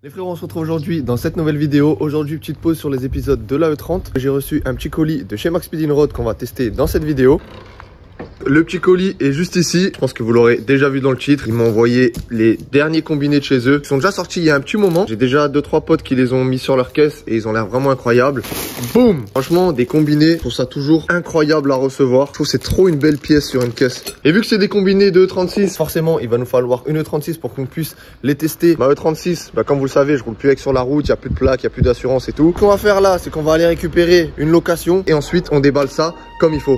Les frérots, on se retrouve aujourd'hui dans cette nouvelle vidéo. Aujourd'hui, petite pause sur les épisodes de la E30. J'ai reçu un petit colis de chez Max Speed Road qu'on va tester dans cette vidéo. Le petit colis est juste ici. Je pense que vous l'aurez déjà vu dans le titre. Ils m'ont envoyé les derniers combinés de chez eux. Ils sont déjà sortis il y a un petit moment. J'ai déjà 2-3 potes qui les ont mis sur leur caisse et ils ont l'air vraiment incroyables. Boum! Franchement, des combinés, je trouve ça toujours incroyable à recevoir. Je trouve que c'est trop une belle pièce sur une caisse. Et vu que c'est des combinés de E36, forcément, il va nous falloir une E36 pour qu'on puisse les tester. Ma E36, comme vous le savez, je roule plus avec sur la route. Il n'y a plus de plaque, il n'y a plus d'assurance et tout. Ce qu'on va faire là, c'est qu'on va aller récupérer une location et ensuite on déballe ça comme il faut.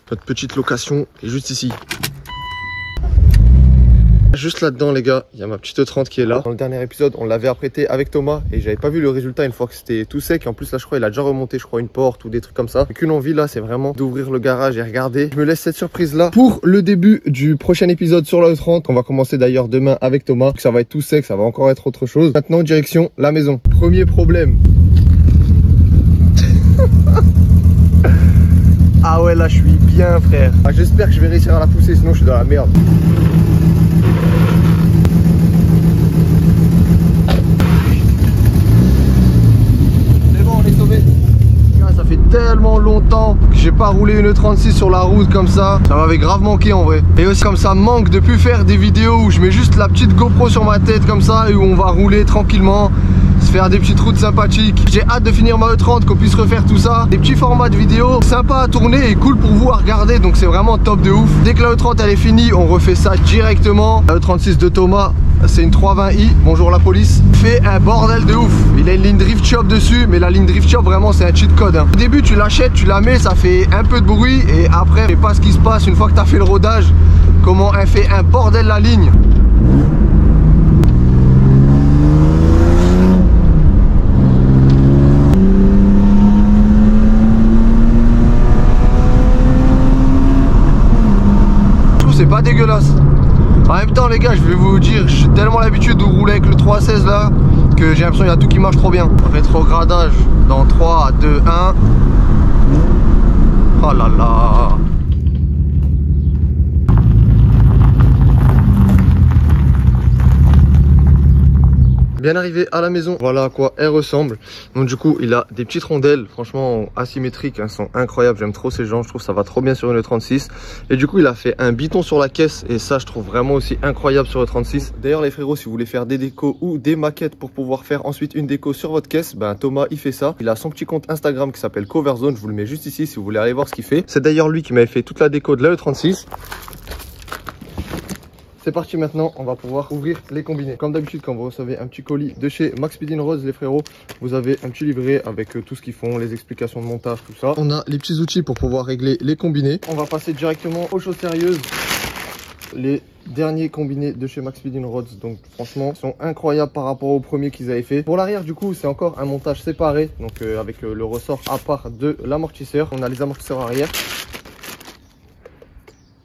Notre petite location est juste ici. Juste là-dedans les gars, il y a ma petite E30 qui est là. Dans le dernier épisode, on l'avait apprêté avec Thomas et j'avais pas vu le résultat une fois que c'était tout sec. Et en plus là, je crois il a déjà remonté, une porte ou des trucs comme ça. Qu'une envie là, c'est vraiment d'ouvrir le garage et regarder. Je me laisse cette surprise là pour le début du prochain épisode sur la E30. On va commencer d'ailleurs demain avec Thomas. Ça va être tout sec, ça va encore être autre chose. Maintenant, direction la maison. Premier problème. Ah ouais, là je suis bien frère. Ah, j'espère que je vais réussir à la pousser, sinon je suis dans la merde. C'est bon, on est sauvé. Ça fait tellement longtemps que j'ai pas roulé une E36 sur la route comme ça. Ça m'avait grave manqué en vrai. Et aussi comme ça me manque de plus faire des vidéos où je mets juste la petite GoPro sur ma tête comme ça et où on va rouler tranquillement, se faire des petites routes sympathiques. J'ai hâte de finir ma E30, qu'on puisse refaire tout ça. Des petits formats de vidéos sympas à tourner et cool pour vous à regarder, donc c'est vraiment top de ouf. Dès que la E30 elle est finie, on refait ça directement. La E36 de Thomas, c'est une 320i, bonjour la police. Fait un bordel de ouf. Il a une ligne drift shop dessus, mais la ligne drift shop vraiment c'est un cheat code hein. Au début tu l'achètes, tu la mets, ça fait un peu de bruit et après je sais pas ce qui se passe une fois que tu as fait le rodage. Comment elle fait un bordel la ligne. C'est pas dégueulasse. En même temps les gars, je vais vous dire, j'ai tellement l'habitude de rouler avec le 316 là que j'ai l'impression qu'il y a tout qui marche trop bien. Rétrogradage dans 3, 2, 1. Oh là là. Bien arrivé à la maison, voilà à quoi elle ressemble. Donc du coup il a des petites rondelles, franchement asymétriques, elles sont incroyables, j'aime trop ces gens, je trouve ça va trop bien sur une E36. Et du coup il a fait un biton sur la caisse et ça je trouve vraiment aussi incroyable sur E36. D'ailleurs les frérots, si vous voulez faire des décos ou des maquettes pour pouvoir faire ensuite une déco sur votre caisse, Thomas il fait ça. Il a son petit compte Instagram qui s'appelle Coverzone, je vous le mets juste ici si vous voulez aller voir ce qu'il fait. C'est d'ailleurs lui qui m'avait fait toute la déco de la E36. C'est parti maintenant, on va pouvoir ouvrir les combinés. Comme d'habitude, quand vous recevez un petit colis de chez Max Speed Road, les frérots, vous avez un petit livret avec tout ce qu'ils font, les explications de montage, tout ça. On a les petits outils pour pouvoir régler les combinés. On va passer directement aux choses sérieuses. Les derniers combinés de chez Max Speed Roads, donc franchement sont incroyables par rapport aux premiers qu'ils avaient fait. Pour l'arrière du coup c'est encore un montage séparé, donc avec le ressort à part de l'amortisseur. On a les amortisseurs arrière.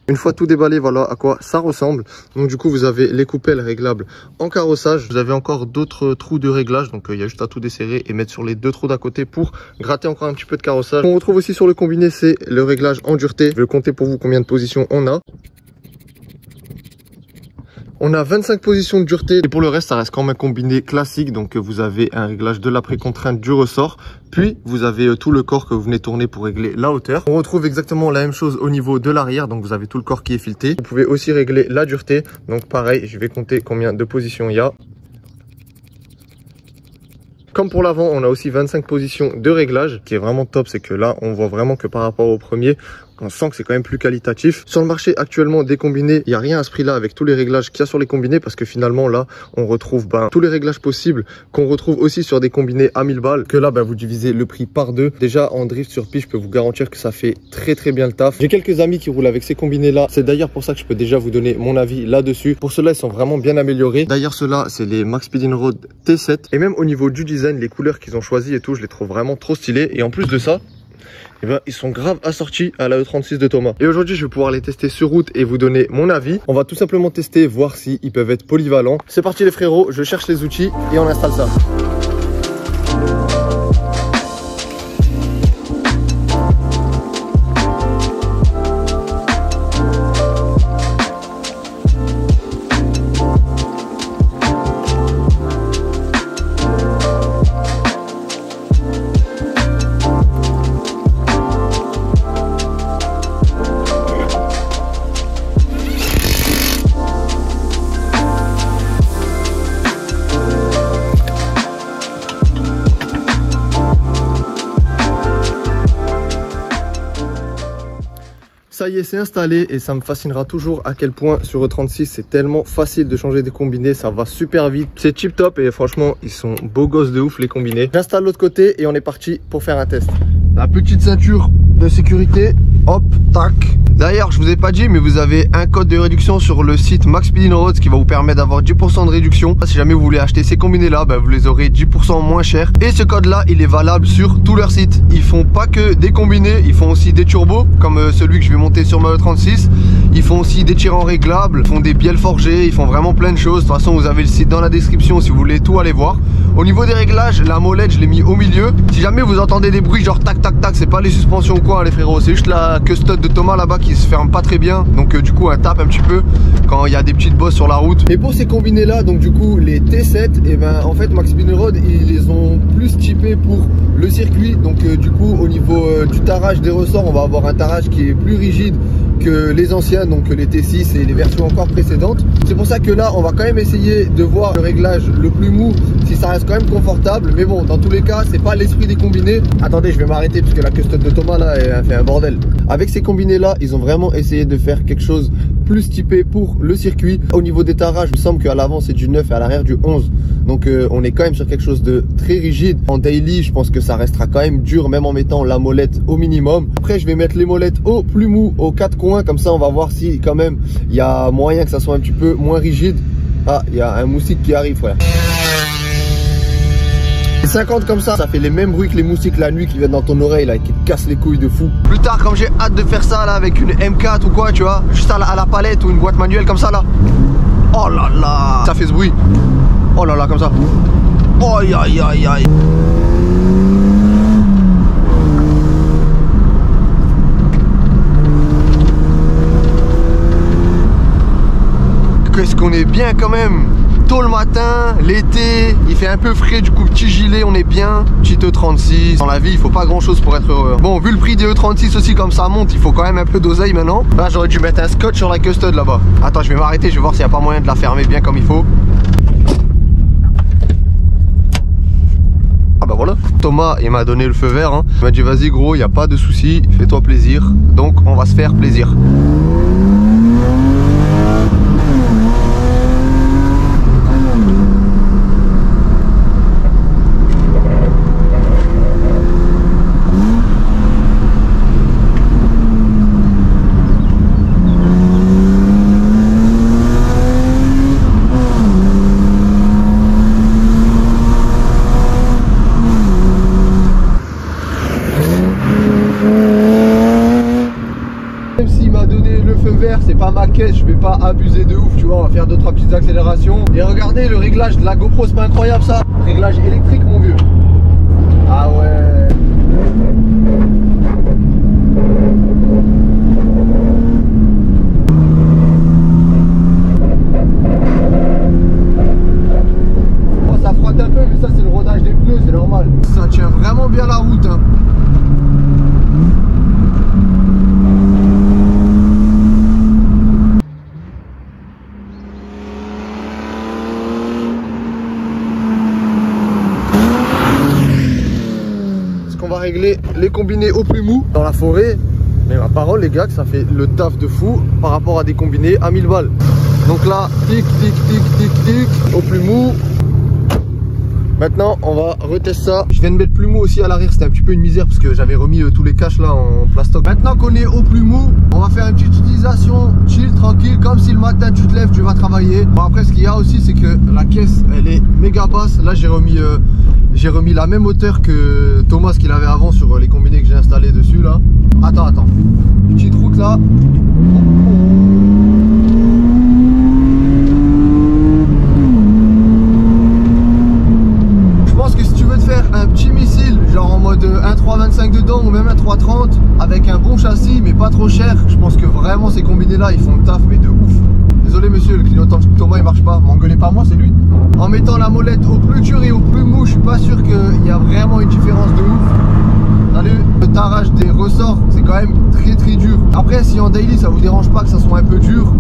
Une fois tout déballé, voilà à quoi ça ressemble. Donc du coup vous avez les coupelles réglables en carrossage. Vous avez encore d'autres trous de réglage, donc il y a juste à tout desserrer et mettre sur les deux trous d'à côté pour gratter encore un petit peu de carrossage. Ce qu'on retrouve aussi sur le combiné, c'est le réglage en dureté. Je vais compter pour vous combien de positions on a. On a 25 positions de dureté et pour le reste ça reste quand même un combiné classique. Donc vous avez un réglage de la précontrainte du ressort, puis vous avez tout le corps que vous venez tourner pour régler la hauteur. On retrouve exactement la même chose au niveau de l'arrière, donc vous avez tout le corps qui est fileté. Vous pouvez aussi régler la dureté, donc pareil je vais compter combien de positions il y a. Comme pour l'avant, on a aussi 25 positions de réglage. Ce qui est vraiment top, c'est que là, on voit vraiment que par rapport au premier, on sent que c'est quand même plus qualitatif. Sur le marché actuellement des combinés, il n'y a rien à ce prix-là avec tous les réglages qu'il y a sur les combinés parce que finalement là, on retrouve tous les réglages possibles qu'on retrouve aussi sur des combinés à 1000 balles. Que là, vous divisez le prix par deux. Déjà en drift sur piste, je peux vous garantir que ça fait très bien le taf. J'ai quelques amis qui roulent avec ces combinés-là. C'est d'ailleurs pour ça que je peux déjà vous donner mon avis là-dessus. Pour ceux-là, ils sont vraiment bien améliorés. D'ailleurs, ceux-là, c'est les Max Speed Road T7. Et même au niveau du design, les couleurs qu'ils ont choisies et tout, je les trouve vraiment trop stylés. Et en plus de ça, ils sont grave assortis à la E36 de Thomas. Et aujourd'hui, je vais pouvoir les tester sur route et vous donner mon avis. On va tout simplement tester, voir s'ils peuvent être polyvalents. C'est parti les frérots, je cherche les outils et on installe ça. Ça y est, c'est installé et ça me fascinera toujours à quel point sur E36 c'est tellement facile de changer des combinés, ça va super vite, c'est tip top et franchement ils sont beaux gosses de ouf les combinés. J'installe l'autre côté et on est parti pour faire un test. La petite ceinture de sécurité, hop, tac. D'ailleurs, je vous ai pas dit, mais vous avez un code de réduction sur le site Max Speed Roads qui va vous permettre d'avoir 10% de réduction. Si jamais vous voulez acheter ces combinés là, vous les aurez 10% moins cher. Et ce code là, il est valable sur tout leur site. Ils font pas que des combinés, ils font aussi des turbos, comme celui que je vais monter sur ma E36. Ils font aussi des tirants réglables, ils font des bielles forgées, ils font vraiment plein de choses. De toute façon, vous avez le site dans la description si vous voulez tout aller voir. Au niveau des réglages, la molette, je l'ai mis au milieu. Si jamais vous entendez des bruits genre tac tac tac, c'est pas les suspensions ou quoi hein, les frérots, c'est juste la custode de Thomas là-bas qui se ferme pas très bien. Donc du coup, elle tape un petit peu quand il y a des petites bosses sur la route. Et pour ces combinés là, donc du coup, les T7, et en fait, Max Speed Road, ils les ont plus typés pour le circuit. Donc du coup, au niveau du tarage des ressorts, on va avoir un tarage qui est plus rigide que les anciens, donc les T6 et les versions encore précédentes. C'est pour ça que là, on va quand même essayer de voir le réglage le plus mou, si ça reste quand même confortable. Mais bon, dans tous les cas, c'est pas l'esprit des combinés. Attendez, je vais m'arrêter parce que la custode de Thomas là, elle fait un bordel. Avec ces combinés là, ils ont vraiment essayé de faire quelque chose plus typé pour le circuit. Au niveau des tarages, il me semble qu'à l'avant c'est du 9 et à l'arrière du 11. Donc on est quand même sur quelque chose de très rigide. En daily, je pense que ça restera quand même dur, même en mettant la molette au minimum. Après, je vais mettre les molettes au plus mou, aux 4 coins. Comme ça, on va voir si quand même il y a moyen que ça soit un petit peu moins rigide. Ah, il y a un moustique qui arrive, frère. 50 comme ça fait les mêmes bruits que les moustiques la nuit qui viennent dans ton oreille là, qui te cassent les couilles de fou. Plus tard, quand j'ai hâte de faire ça là avec une M4 ou quoi, tu vois, juste à la palette ou une boîte manuelle comme ça là. Oh là là, ça fait ce bruit. Oh là là, comme ça. Oh aïe aïe aïe aïe. Qu'est-ce qu'on est bien quand même. Tôt le matin, l'été, il fait un peu frais, du coup petit gilet, on est bien. Petite E36, dans la vie il faut pas grand chose pour être heureux. Bon, vu le prix des E36 aussi comme ça monte, il faut quand même un peu d'oseille maintenant. Là j'aurais dû mettre un scotch sur la custode là-bas. Attends, je vais m'arrêter, je vais voir s'il n'y a pas moyen de la fermer bien comme il faut. Ah bah voilà, Thomas il m'a donné le feu vert hein. Il m'a dit vas-y gros, il n'y a pas de souci, fais-toi plaisir. Donc on va se faire plaisir. C'est pas ma caisse, je vais pas abuser de ouf, tu vois, on va faire 2-3 petites accélérations. Et regardez le réglage de la GoPro, c'est pas incroyable ça? Réglage électrique mon vieux. Ah ouais. Bon, ça frotte un peu, mais ça c'est le rodage des pneus, c'est normal. Ça tient vraiment bien la route hein. les combinés au plus mou dans la forêt. Mais ma parole les gars, que ça fait le taf de fou par rapport à des combinés à 1000 balles. Donc là, tic, tic, tic, tic, tic, au plus mou. Maintenant, on va retester ça. Je viens de mettre plus mou aussi à l'arrière, c'était un petit peu une misère parce que j'avais remis tous les caches là en plastoc. Maintenant qu'on est au plus mou, on va faire une petite utilisation chill, tranquille, comme si le matin tu te lèves, tu vas travailler. Bon après, ce qu'il y a aussi, c'est que la caisse, elle est méga basse. Là, j'ai remis la même hauteur que Thomas qu'il avait avant sur les combinés que j'ai installés dessus là. Attends. Petite route là. Un petit missile genre en mode 1.325 dedans ou même 1.330 avec un bon châssis mais pas trop cher, je pense que vraiment ces combinés là ils font le taf mais de ouf. Désolé monsieur, le clignotant de Thomas il marche pas, m'engueulez pas moi, c'est lui. En mettant la molette au plus dur et au plus mou, je suis pas sûr qu'il y a vraiment une différence de ouf. Salut. Le tarage des ressorts c'est quand même très dur. Après si en daily ça vous dérange pas que ça soit un peu dur,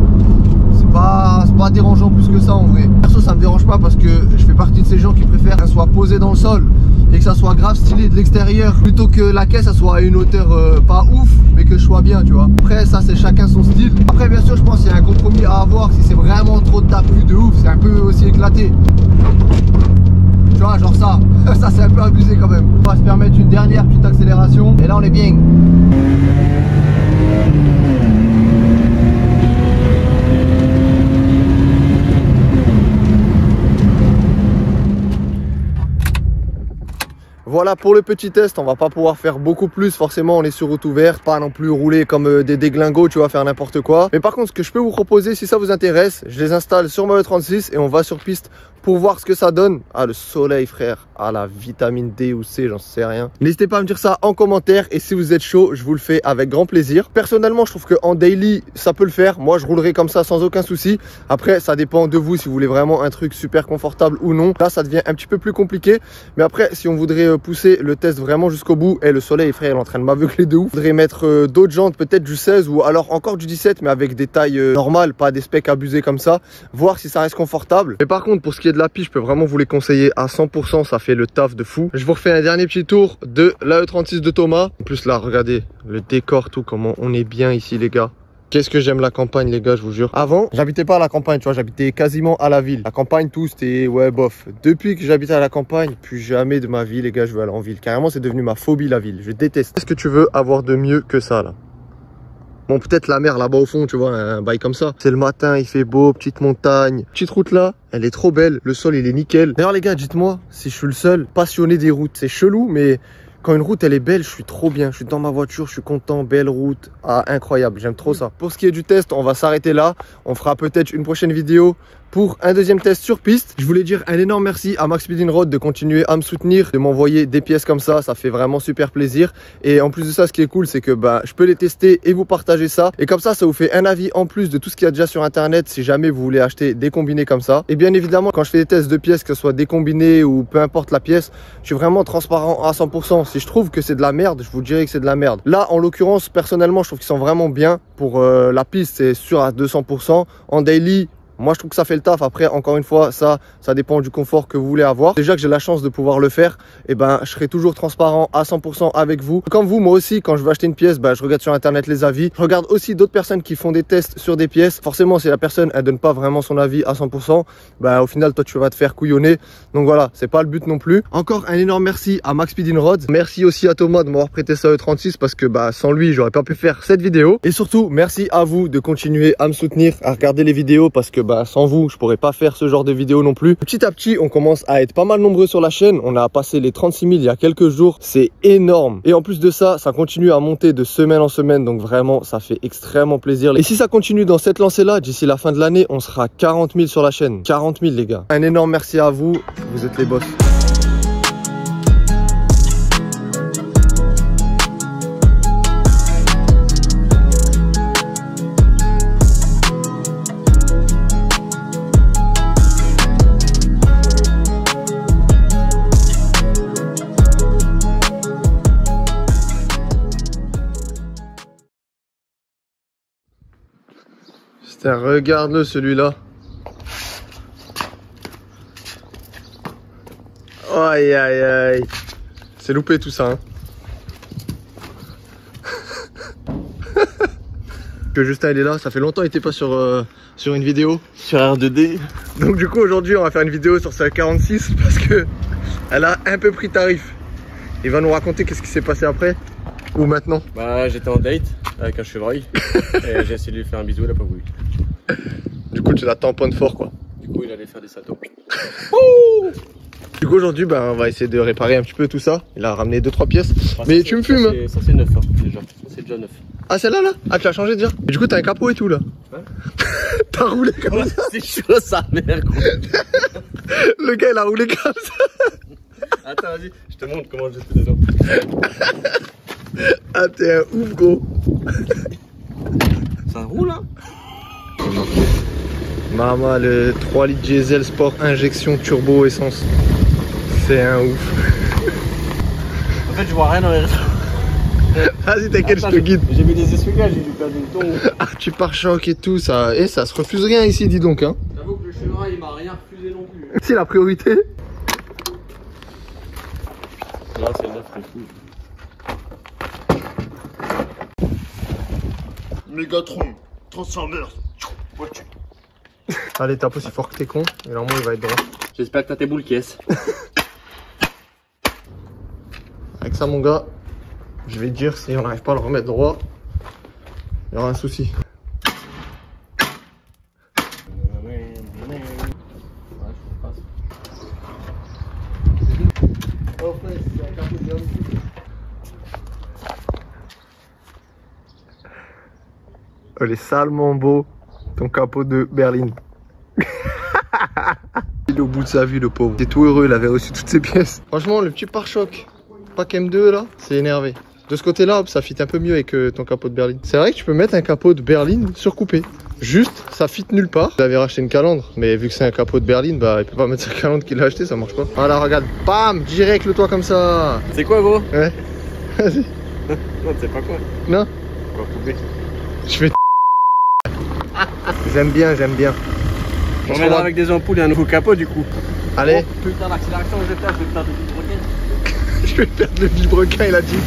c'est pas dérangeant plus que ça en vrai. Perso ça me dérange pas parce que je fais partie de ces gens qui préfèrent qu'elle soit posée dans le sol et que ça soit grave stylé de l'extérieur plutôt que la caisse ça soit à une hauteur pas ouf mais que je sois bien, tu vois. Après ça c'est chacun son style. Après bien sûr je pense qu'il y a un compromis à avoir. Si c'est vraiment trop de tapus de ouf, c'est un peu aussi éclaté, tu vois, genre ça ça c'est un peu abusé quand même. On va se permettre une dernière petite accélération et là on est bien. Voilà pour le petit test, on va pas pouvoir faire beaucoup plus, forcément on est sur route ouverte, pas non plus rouler comme des déglingos, tu vois, faire n'importe quoi. Mais par contre ce que je peux vous proposer, si ça vous intéresse, je les installe sur ma E36 et on va sur piste pour voir ce que ça donne. Ah le soleil frère, ah la vitamine D ou C, j'en sais rien. N'hésitez pas à me dire ça en commentaire et si vous êtes chaud, je vous le fais avec grand plaisir. Personnellement je trouve qu'en daily ça peut le faire, moi je roulerai comme ça sans aucun souci. Après ça dépend de vous si vous voulez vraiment un truc super confortable ou non. Là ça devient un petit peu plus compliqué, mais après si on voudrait pousser le test vraiment jusqu'au bout, et le soleil frère il est en train de m'aveugler de ouf, je voudrais mettre d'autres jantes, peut-être du 16 ou alors encore du 17 mais avec des tailles normales, pas des specs abusés comme ça, voir si ça reste confortable. Mais par contre pour ce qui est de la piste, je peux vraiment vous les conseiller à 100%, ça fait le taf de fou. Je vous refais un dernier petit tour de la E36 de Thomas. En plus là regardez le décor, tout comment on est bien ici les gars. Qu'est-ce que j'aime la campagne les gars, je vous jure. Avant, j'habitais pas à la campagne, tu vois, j'habitais quasiment à la ville. La campagne, tout, c'était, ouais, bof. Depuis que j'habitais à la campagne, plus jamais de ma vie, les gars, je veux aller en ville. Carrément, c'est devenu ma phobie, la ville. Je déteste. Qu'est-ce que tu veux avoir de mieux que ça, là? Bon, peut-être la mer là-bas au fond, tu vois, un bail comme ça. C'est le matin, il fait beau, petite montagne. Petite route là, elle est trop belle. Le sol, il est nickel. D'ailleurs, les gars, dites-moi si je suis le seul passionné des routes. C'est chelou, mais quand une route elle est belle, je suis trop bien. Je suis dans ma voiture, je suis content, belle route. Ah, incroyable, j'aime trop ça. Pour ce qui est du test, on va s'arrêter là. On fera peut-être une prochaine vidéo pour un deuxième test sur piste. Je voulais dire un énorme merci à Max Speed Road de continuer à me soutenir, de m'envoyer des pièces comme ça fait vraiment super plaisir. Et en plus de ça, ce qui est cool, c'est que je peux les tester et vous partager ça. Et comme ça vous fait un avis en plus de tout ce qu'il y a déjà sur internet si jamais vous voulez acheter des combinés comme ça. Et bien évidemment, quand je fais des tests de pièces, que ce soit des combinés ou peu importe la pièce, je suis vraiment transparent à 100%. Si je trouve que c'est de la merde, je vous dirai que c'est de la merde. Là, en l'occurrence, personnellement, je trouve qu'ils sont vraiment bien. Pour la piste, c'est sûr à 200%. En daily, moi je trouve que ça fait le taf. Après encore une fois ça dépend du confort que vous voulez avoir. Déjà que j'ai la chance de pouvoir le faire, et je serai toujours transparent à 100% avec vous. Comme vous, moi aussi quand je veux acheter une pièce, je regarde sur internet les avis. Je regarde aussi d'autres personnes qui font des tests sur des pièces. Forcément si la personne elle donne pas vraiment son avis à 100%, au final toi tu vas te faire couillonner. Donc voilà, c'est pas le but non plus. Encore un énorme merci à Max Speed Road. Merci aussi à Thomas de m'avoir prêté sa E36 parce que sans lui j'aurais pas pu faire cette vidéo. Et surtout merci à vous de continuer à me soutenir, à regarder les vidéos parce que sans vous je pourrais pas faire ce genre de vidéo non plus. Petit à petit on commence à être pas mal nombreux sur la chaîne. On a passé les 36 000 il y a quelques jours, c'est énorme. Et en plus de ça, ça continue à monter de semaine en semaine, donc vraiment ça fait extrêmement plaisir. Et si ça continue dans cette lancée là, d'ici la fin de l'année on sera 40 000 sur la chaîne. 40 000 les gars. Un énorme merci à vous, vous êtes les boss. Putain, regarde-le celui-là. Aïe aïe aïe. C'est loupé tout ça hein. Que Justin il est là, ça fait longtemps qu'il était pas sur une vidéo. Sur R2D. Donc du coup aujourd'hui on va faire une vidéo sur sa 46 parce que elle a un peu pris tarif. Il va nous raconter qu'est-ce qui s'est passé après ou maintenant. Bah j'étais en date avec un chevreuil et j'ai essayé de lui faire un bisou, il a pas voulu. Du coup tu la tamponnes fort quoi. Du coup il allait faire des saltos. Du coup aujourd'hui on va essayer de réparer un petit peu tout ça. Il a ramené 2-3 pièces. Enfin, mais tu me fumes hein. Ça c'est neuf hein, déjà. Ça c'est déjà neuf. Ah celle-là là? Ah tu l'as changé déjà? Et du coup t'as un capot et tout là? Ouais. T'as roulé comme ça? C'est chaud sa mère gros. Le gars il a roulé comme ça. Attends vas-y, je te montre comment je fais des gens. Ah t'es un ouf gros. Ça roule hein? Mama le 3 litres diesel sport injection turbo essence. C'est un ouf. En fait je vois rien dans les réseaux. Vas-y t'inquiète je te guide. J'ai mis des essuie-glaces, j'ai dû perdre une tonne. Ah tu pare-choc et tout ça. Et ça se refuse rien ici dis donc hein. J'avoue que le chevreuil il m'a rien refusé non plus. C'est la priorité. Là c'est le neuf c'est fou. Mégatron, Transformers, voiture. Allez tape aussi fort que t'es con. Et normalement il va être droit. J'espère que t'as tes boules caisses. Avec ça mon gars, je vais te dire si on n'arrive pas à le remettre droit, il y aura un souci. Oh, il est salement beau, ton capot de berline. Il est au bout de sa vie le pauvre. Il est tout heureux, il avait reçu toutes ses pièces. Franchement le petit pare-choc pack M2 là, c'est énervé. De ce côté là, ça fit un peu mieux avec ton capot de berline. C'est vrai que tu peux mettre un capot de berline surcoupé. Juste, ça fit nulle part. Il avait racheté une calandre, mais vu que c'est un capot de berline, bah il peut pas mettre sa calandre qu'il a acheté, ça marche pas. Voilà, regarde, bam, direct le toit comme ça. C'est quoi gros? Ouais. Vas-y. Non, c'est pas quoi? Non. Quoi couper? Je fais. J'aime bien, j'aime bien. On reviendra avec des ampoules et un nouveau capot du coup. Allez. Oh, putain l'accélération je vais perdre le vilebrequin. Je vais perdre le vilebrequin, il a dit.